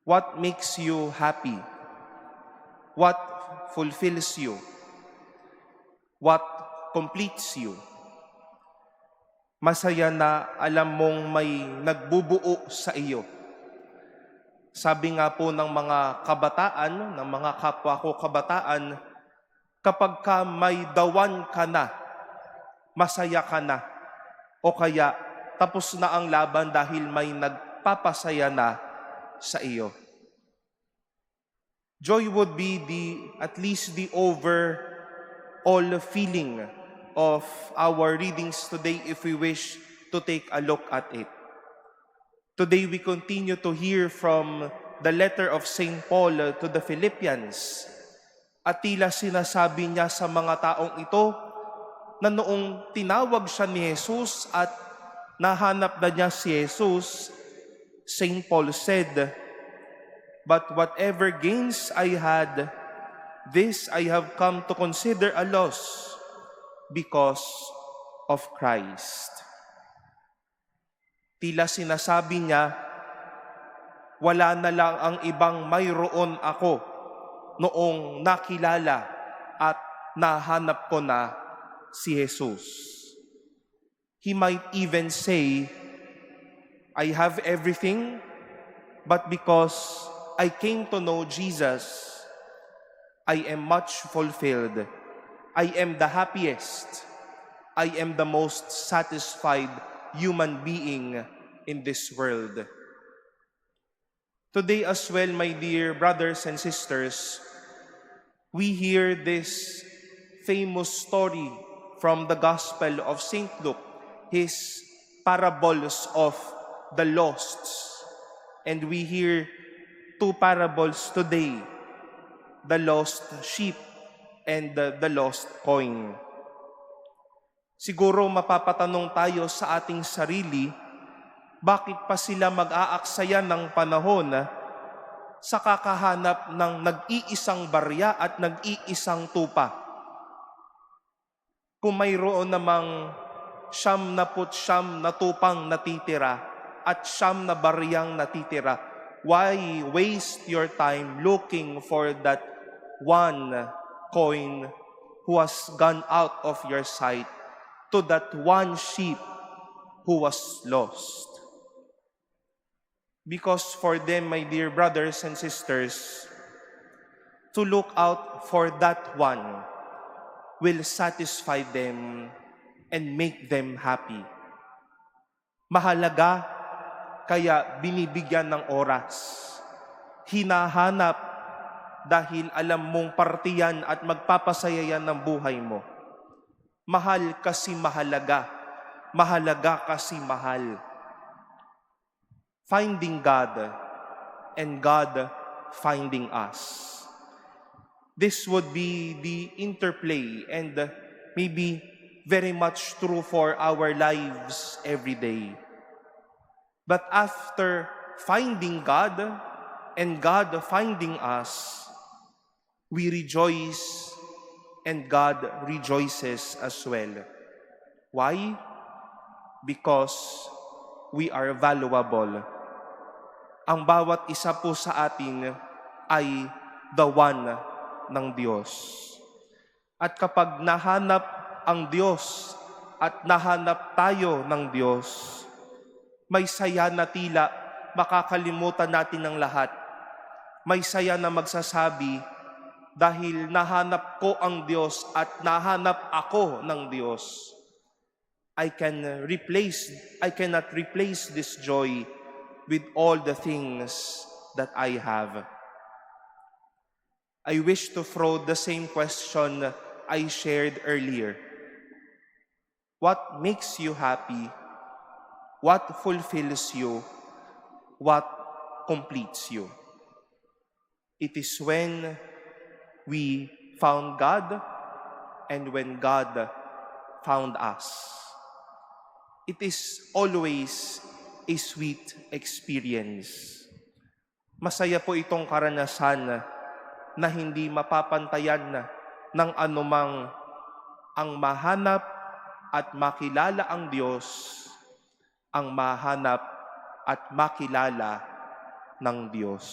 What makes you happy? What fulfills you? What completes you? Masaya na alam mong may nagbubuo sa iyo. Sabi nga po ng mga kabataan, ng mga kapwa ko kabataan, kapag ka may dawan ka na, masaya ka na, o kaya tapos na ang laban dahil may nagpapasaya na sa iyo. Joy would be at least the overall feeling of our readings today if we wish to take a look at it. Today we continue to hear from the letter of St. Paul to the Philippians. At tila sinasabi niya sa mga taong ito na noong tinawag siya ni Jesus at nahanap na niya si Jesus, St. Paul said, "But whatever gains I had, this I have come to consider a loss because of Christ." Tila sinasabi niya, wala na lang ang ibang mayroon ako noong nakilala at nahanap ko na si Jesus. He might even say, I have everything, but because I came to know Jesus, I am much fulfilled. I am the happiest. I am the most satisfied human being in this world. Today as well, my dear brothers and sisters, we hear this famous story from the Gospel of St. Luke, his parables of the lost. And we hear two parables today, the lost sheep and the lost coin. Siguro mapapatanong tayo sa ating sarili, bakit pa sila mag-aaksaya ng panahon sa kakahanap ng nag-iisang barya at nag-iisang tupa? Kung mayroon namang 99 na tupang natitira at 9 na baryang natitira, why waste your time looking for that one coin who has gone out of your sight, to that one sheep who was lost? Because for them, my dear brothers and sisters, to look out for that one will satisfy them and make them happy. Mahalaga, kaya binibigyan ng oras. Hinahanap dahil alam mong partiyan at magpapasaya yan ng buhay mo. Mahal kasi mahalaga. Mahalaga kasi mahal. Finding God and God finding us. This would be the interplay and maybe very much true for our lives every day. But after finding God and God finding us, we rejoice and God rejoices as well. Why? Because we are valuable. Ang bawat isa po sa atin ay the one ng Diyos. At kapag nahanap ang Diyos at nahanap tayo ng Diyos, may saya na tila makakalimutan natin ang lahat. May saya na magsasabi, dahil nahanap ko ang Diyos at nahanap ako ng Diyos, I cannot replace this joy with all the things that I have. I wish to throw the same question I shared earlier. What makes you happy? What fulfills you? What completes you? It is when we found God and when God found us. It is always a sweet experience. Masaya po itong karanasan na hindi mapapantayan ng anumang ang mahanap at makilala ang Diyos, ang mahanap at makilala ng Diyos.